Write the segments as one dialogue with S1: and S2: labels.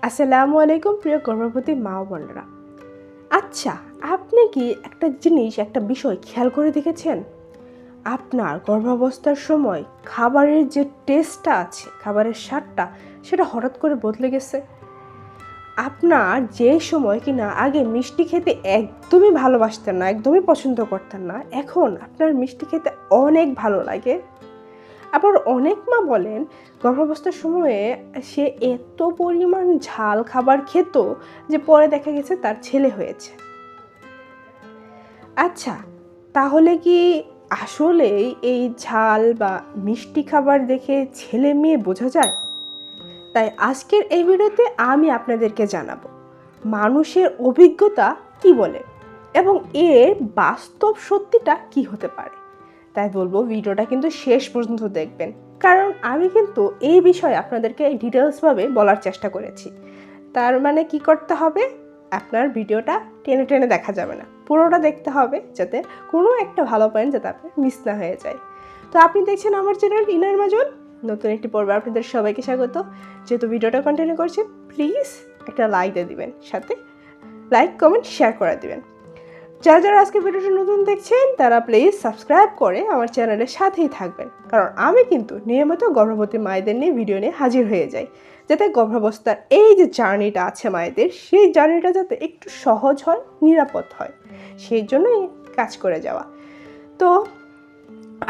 S1: আসসালামু আলাইকুম প্রিয় গর্ভবতী মা ও বোনেরা। আচ্ছা, আপনি কি একটা বিষয় খেয়াল করে দেখেছেন? আপনার গর্ভাবস্থার সময় খাবারের যে টেস্টটা আছে, খাবারের স্বাদটা, সেটা হঠাৎ করে বদলে গেছে। আপনার যে সময় কিনা আগে মিষ্টি খেতে একদমই ভালোবাসতেন না, একদমই পছন্দ করতেন না, এখন আপনার মিষ্টি খেতে অনেক ভালো লাগে। আবার অনেক মা বলেন গর্ভাবস্থার সময়ে সে এত পরিমাণ ঝাল খাবার খেত যে পরে দেখা গেছে তার ছেলে হয়েছে। আচ্ছা, তাহলে কি আসলেই এই ঝাল বা মিষ্টি খাবার দেখে ছেলে মেয়ে বোঝা যায়? তাই আজকের এই ভিডিওতে আমি আপনাদেরকে জানাবো মানুষের অভিজ্ঞতা কি বলে এবং এর বাস্তব সত্যিটা কি হতে পারে। তাই বলবো ভিডিওটা কিন্তু শেষ পর্যন্ত দেখবেন, কারণ আমি কিন্তু এই বিষয়ে আপনাদেরকে ডিটেলসভাবে বলার চেষ্টা করেছি। তার মানে কি করতে হবে, আপনার ভিডিওটা টেনে টেনে দেখা যাবে না, পুরোটা দেখতে হবে যাতে কোনো একটা ভালো পয়েন্ট যাতে আপনার মিস না হয়ে যায়। তো আপনি দেখছেন আমার চ্যানেল ইনার মাজল, নতুন একটি পর্বে আপনাদের সবাইকে স্বাগত। যেহেতু ভিডিওটা কন্টিনিউ করছেন, প্লিজ একটা লাইক দিয়ে দিবেন, সাথে লাইক কমেন্ট শেয়ার করে দিবেন। যারা যারা আজকে ভিডিওটা নতুন দেখছেন তারা প্লিজ সাবস্ক্রাইব করে আমার চ্যানেলের সাথেই থাকবেন, কারণ আমি কিন্তু নিয়মিত গর্ভবতী মায়েদের নিয়ে ভিডিও নিয়ে হাজির হয়ে যাই, যাতে গর্ভাবস্থার এই যে জার্নিটা আছে মায়েদের, সেই জার্নিটা যাতে একটু সহজ হয়, নিরাপদ হয়, সেই জন্যই কাজ করে যাওয়া। তো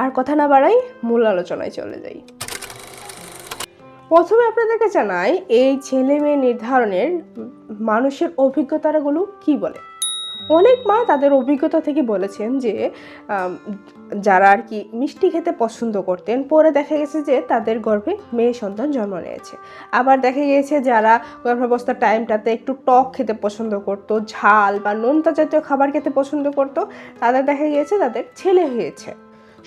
S1: আর কথা না বাড়াই, মূল আলোচনায় চলে যাই। প্রথমে আপনাদেরকে জানাই এই ছেলে মেয়ে নির্ধারণের মানুষের অভিজ্ঞতাগুলো কি বলে। অনেক মা তাদের অভিজ্ঞতা থেকে বলেছেন যে যারা আর কি মিষ্টি খেতে পছন্দ করতেন, পরে দেখা গেছে যে তাদের গর্ভে মেয়ে সন্তান জন্ম নিয়েছে। আবার দেখা গিয়েছে যারা গর্ভাবস্থার টাইমটাতে একটু টক খেতে পছন্দ করতো, ঝাল বা নোনতা জাতীয় খাবার খেতে পছন্দ করতো, তাদের দেখা গিয়েছে তাদের ছেলে হয়েছে।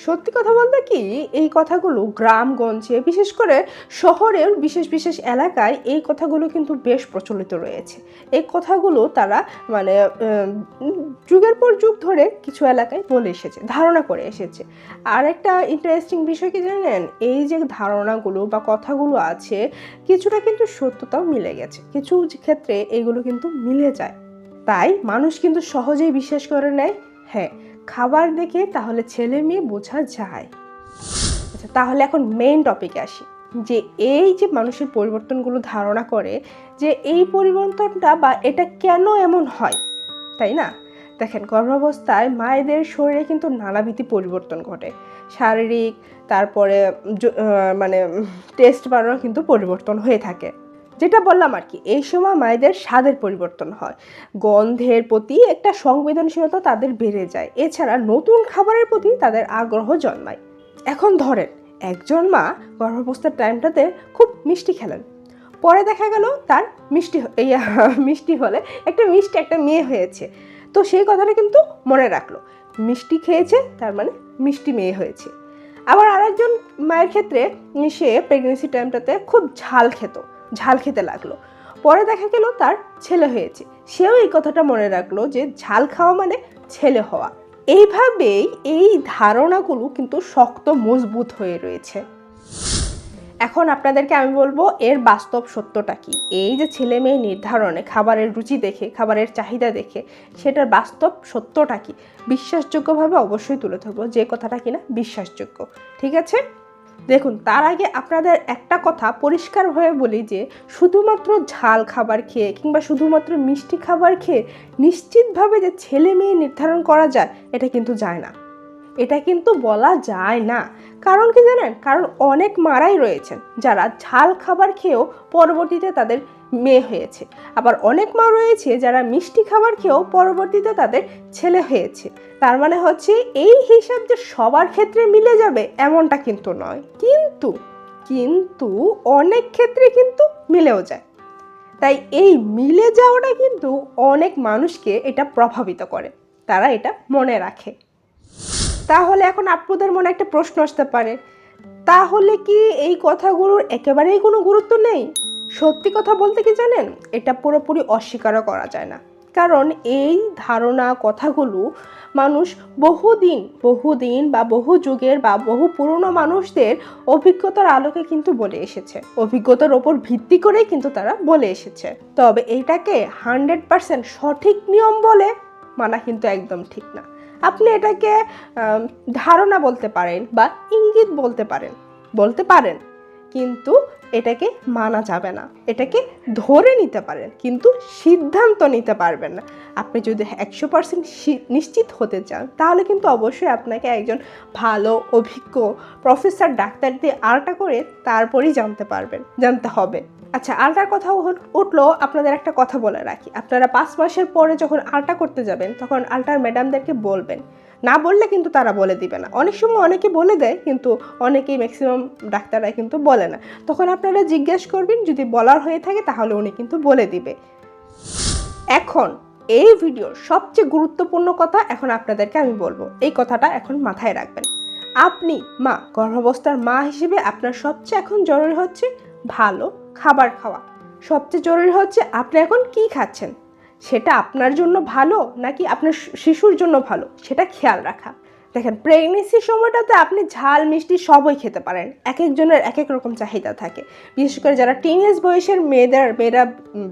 S1: সত্যি কথা বলতে কি, এই কথাগুলো গ্রামগঞ্জে, বিশেষ করে শহরের বিশেষ বিশেষ এলাকায় এই কথাগুলো কিন্তু বেশ প্রচলিত রয়েছে। এই কথাগুলো তারা মানে যুগের পর যুগ ধরে কিছু এলাকায় বলে এসেছে, ধারণা করে এসেছে। আর একটা ইন্টারেস্টিং বিষয় কি জানেন, এই যে ধারণাগুলো বা কথাগুলো আছে, কিছুটা কিন্তু সত্যতাও মিলে গেছে, কিছু ক্ষেত্রে এগুলো কিন্তু মিলে যায়। তাই মানুষ কিন্তু সহজেই বিশ্বাস করে নেয়, হ্যাঁ খাবার দেখে তাহলে ছেলে মেয়ে বোঝা যায়। আচ্ছা, তাহলে এখন মেইন টপিকে আসি, যে এই যে মানুষের পরিবর্তনগুলো ধারণা করে, যে এই পরিবর্তনটা বা এটা কেন এমন হয়, তাই না? দেখেন, গর্ভাবস্থায় মায়েদের শরীরে কিন্তু নানাবিধ পরিবর্তন ঘটে, শারীরিক, তারপরে মানে টেস্ট বাড়ানো কিন্তু পরিবর্তন হয়ে থাকে। যেটা বললাম আর কি, এই সময় মায়েদের স্বাদের পরিবর্তন হয়, গন্ধের প্রতি একটা সংবেদনশীলতা তাদের বেড়ে যায়, এছাড়া নতুন খাবারের প্রতি তাদের আগ্রহ জন্মায়। এখন ধরেন একজন মা গর্ভাবস্থার টাইমটাতে খুব মিষ্টি খেলেন, পরে দেখা গেল তার মিষ্টি হলে একটা মেয়ে হয়েছে, তো সেই কথাটা কিন্তু মনে রাখলো, মিষ্টি খেয়েছে তার মানে মিষ্টি মেয়ে হয়েছে। আবার আরেকজন মায়ের ক্ষেত্রে সে প্রেগনেন্সি টাইমটাতে খুব ঝাল খেতে লাগলো, পরে দেখা গেল তার ছেলে হয়েছে, সেও এই কথাটা মনে রাখলো যে ঝাল খাওয়া মানে ছেলে হওয়া। এইভাবেই এই ধারণাগুলো কিন্তু শক্ত মজবুত হয়ে রয়েছে। এখন আপনাদেরকে আমি বলবো এর বাস্তব সত্যটা কি। এই যে ছেলে মেয়ে নির্ধারণে খাবারের রুচি দেখে, খাবারের চাহিদা দেখে, সেটার বাস্তব সত্যটা কি বিশ্বাসযোগ্যভাবে অবশ্যই তুলে ধরবো, যে কথাটা কিনা বিশ্বাসযোগ্য। ঠিক আছে, দেখুন, তার আগে আপনাদের একটা কথা পরিষ্কারভাবে বলি, যে শুধুমাত্র ঝাল খাবার খেয়ে কিংবা শুধুমাত্র মিষ্টি খাবার খেয়ে নিশ্চিতভাবে যে ছেলে মেয়ে নির্ধারণ করা যায়, এটা কিন্তু যায় না, এটা কিন্তু বলা যায় না। কারণ কি জানেন, কারণ অনেক মারাই রয়েছেন যারা ঝাল খাবার খেয়েও পরবর্তীতে তাদের মেয়ে হয়েছে, আবার অনেক মা রয়েছে যারা মিষ্টি খাবার খেয়েও পরবর্তীতে তাদের ছেলে হয়েছে। তার মানে হচ্ছে এই হিসাব যে সবার ক্ষেত্রে মিলে যাবে এমনটা কিন্তু নয়, কিন্তু কিন্তু অনেক ক্ষেত্রে কিন্তু মিলেও যায়। তাই এই মিলে যাওয়াটা কিন্তু অনেক মানুষকে এটা প্রভাবিত করে, তারা এটা মনে রাখে। তাহলে এখন আপনাদের মনে একটা প্রশ্ন আসতে পারে, তাহলে কি এই কথাগুলোর একেবারেই কোনো গুরুত্ব নেই? সত্যি কথা বলতে কি জানেন, এটা পুরোপুরি অস্বীকারও করা যায় না। কারণ এই ধারণা কথাগুলো মানুষ বহুদিন বা বহু যুগের বা বহু পুরনো মানুষদের অভিজ্ঞতার আলোকে কিন্তু বলে এসেছে, অভিজ্ঞতার ওপর ভিত্তি করেই কিন্তু তারা বলে এসেছে। তবে এটাকে 100% সঠিক নিয়ম বলে মানা কিন্তু একদম ঠিক না। আপনি এটাকে ধারণা বলতে পারেন বা ইঙ্গিত বলতে পারেন, কিন্তু এটাকে মানা যাবে না। এটাকে ধরে নিতে পারেন, কিন্তু সিদ্ধান্ত নিতে পারবেন না। আপনি যদি 100% নিশ্চিত হতে চান, তাহলে কিন্তু অবশ্যই আপনাকে একজন ভালো অভিজ্ঞ প্রফেসর ডাক্তার দিয়ে আলট্রা করে তারপরেই জানতে হবে। আচ্ছা, আলট্রার কথা উঠলো, আপনাদের একটা কথা বলে রাখি। আপনারা 5 মাসের পরে যখন আলট্রা করতে যাবেন, তখন আলট্রার ম্যাডামদেরকে বলবেন, না বললে কিন্তু তারা বলে দিবে না। অনেক সময় অনেকে বলে দেয়, কিন্তু অনেকেই ম্যাক্সিমাম ডাক্তাররা কিন্তু বলে না। তখন আপনারা জিজ্ঞেস করবেন, যদি বলার হয়ে থাকে তাহলে উনি কিন্তু বলে দিবে। এখন এই ভিডিওর সবচেয়ে গুরুত্বপূর্ণ কথা এখন আপনাদেরকে আমি বলবো, এই কথাটা এখন মাথায় রাখবেন। আপনি গর্ভাবস্থার মা হিসেবে আপনার সবচেয়ে এখন জরুরি হচ্ছে ভালো খাবার খাওয়া। সবচেয়ে জরুরি হচ্ছে আপনি এখন কি খাচ্ছেন, সেটা আপনার জন্য ভালো নাকি আপনার শিশুর জন্য ভালো, সেটা খেয়াল রাখা। দেখেন, প্রেগনেন্সির সময়টাতে আপনি ঝাল মিষ্টি সবই খেতে পারেন। এক একজনের এক এক রকম চাহিদা থাকে। বিশেষ করে যারা টিনেজ বয়সের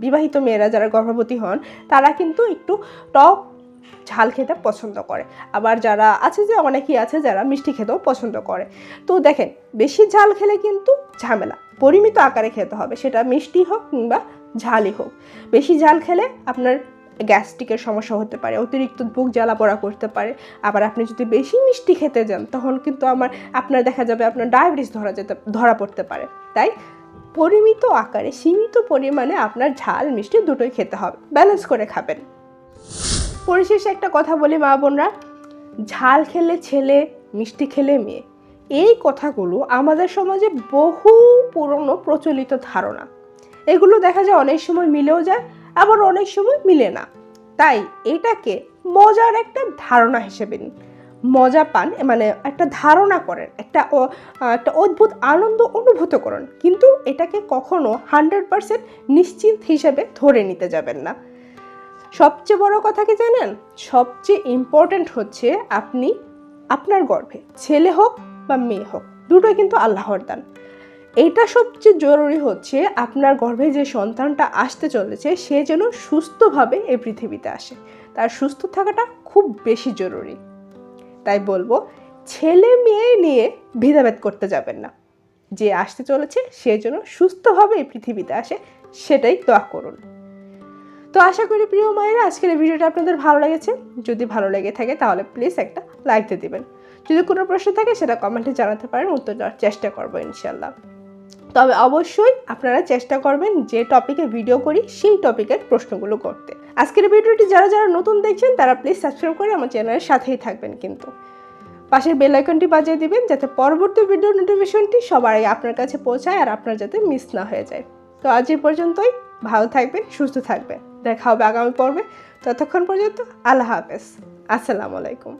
S1: বিবাহিত মেয়েরা যারা গর্ভবতী হন, তারা কিন্তু একটু টক ঝাল খেতে পছন্দ করে। আবার যারা আছে যে অনেকেই আছে যারা মিষ্টি খেতেও পছন্দ করে। তো দেখেন, বেশি ঝাল খেলে কিন্তু ঝামেলা। পরিমিত আকারে খেতে হবে, সেটা মিষ্টি হোক কিংবা ঝালই হোক। বেশি ঝাল খেলে আপনার গ্যাস্ট্রিকের সমস্যা হতে পারে, অতিরিক্ত বুক জ্বালা পোড়া করতে পারে। আবার আপনি যদি বেশি মিষ্টি খেতে যান, তখন কিন্তু আপনার দেখা যাবে আপনার ডায়াবেটিস ধরা পড়তে পারে। তাই পরিমিত আকারে সীমিত পরিমাণে আপনার ঝাল মিষ্টি দুটোই খেতে হবে, ব্যালেন্স করে খাবেন। পরিশেষে একটা কথা বলি মা বোনরা, ঝাল খেলে ছেলে, মিষ্টি খেলে মেয়ে, এই কথাগুলো আমাদের সমাজে বহু পুরনো প্রচলিত ধারণা। এগুলো দেখা যায় অনেক সময় মিলেও যায়, আবার অনেক সময় মিলে না। তাই এটাকে মজার একটা ধারণা হিসেবে নিন, মজা পান, মানে একটা ধারণা করেন, একটা অদ্ভুত আনন্দ অনুভূত করেন, কিন্তু এটাকে কখনো 100% নিশ্চিত হিসেবে ধরে নিতে যাবেন না। সবচেয়ে বড় কথা কি জানেন, সবচেয়ে ইম্পর্ট্যান্ট হচ্ছে আপনি আপনার গর্ভে ছেলে হোক বা মেয়ে হোক, দুটোই কিন্তু আল্লাহর দান। এইটা সবচেয়ে জরুরি হচ্ছে আপনার গর্ভে যে সন্তানটা আসতে চলেছে, সে যেন সুস্থভাবে এই পৃথিবীতে আসে। তার সুস্থ থাকাটা খুব বেশি জরুরি। তাই বলবো, ছেলে মেয়ে নিয়ে ভেদাভেদ করতে যাবেন না। যে আসতে চলেছে সে যেন সুস্থভাবে এই পৃথিবীতে আসে, সেটাই দোয়া করুন। তো আশা করি প্রিয় মায়েরা, আজকের এই ভিডিওটা আপনাদের ভালো লেগেছে। যদি ভালো লেগে থাকে তাহলে প্লিজ একটা লাইক দিয়ে দিবেন। যদি কোনো প্রশ্ন থাকে সেটা কমেন্টে জানাতে পারেন, উত্তর দেওয়ার চেষ্টা করবো ইনশাল্লাহ। তবে অবশ্যই আপনারা চেষ্টা করবেন যে টপিকে ভিডিও করি সেই টপিকের প্রশ্নগুলো করতে। আজকের ভিডিওটি যারা নতুন দেখছেন তারা প্লিজ সাবস্ক্রাইব করে আমার চ্যানেলের সাথেই থাকবেন, কিন্তু পাশের বেল আইকনটি বাজিয়ে দিবেন, যাতে পরবর্তী ভিডিও নোটিফিকেশনটি সবার আগে আপনার কাছে পৌঁছায় আর আপনার যাতে মিস না হয়ে যায়। তো আজ এই পর্যন্তই, ভালো থাকবেন, সুস্থ থাকবেন। দেখা হবে আগামী পর্বে। ততক্ষণ পর্যন্ত আল্লাহ হাফেজ, আসসালামু আলাইকুম।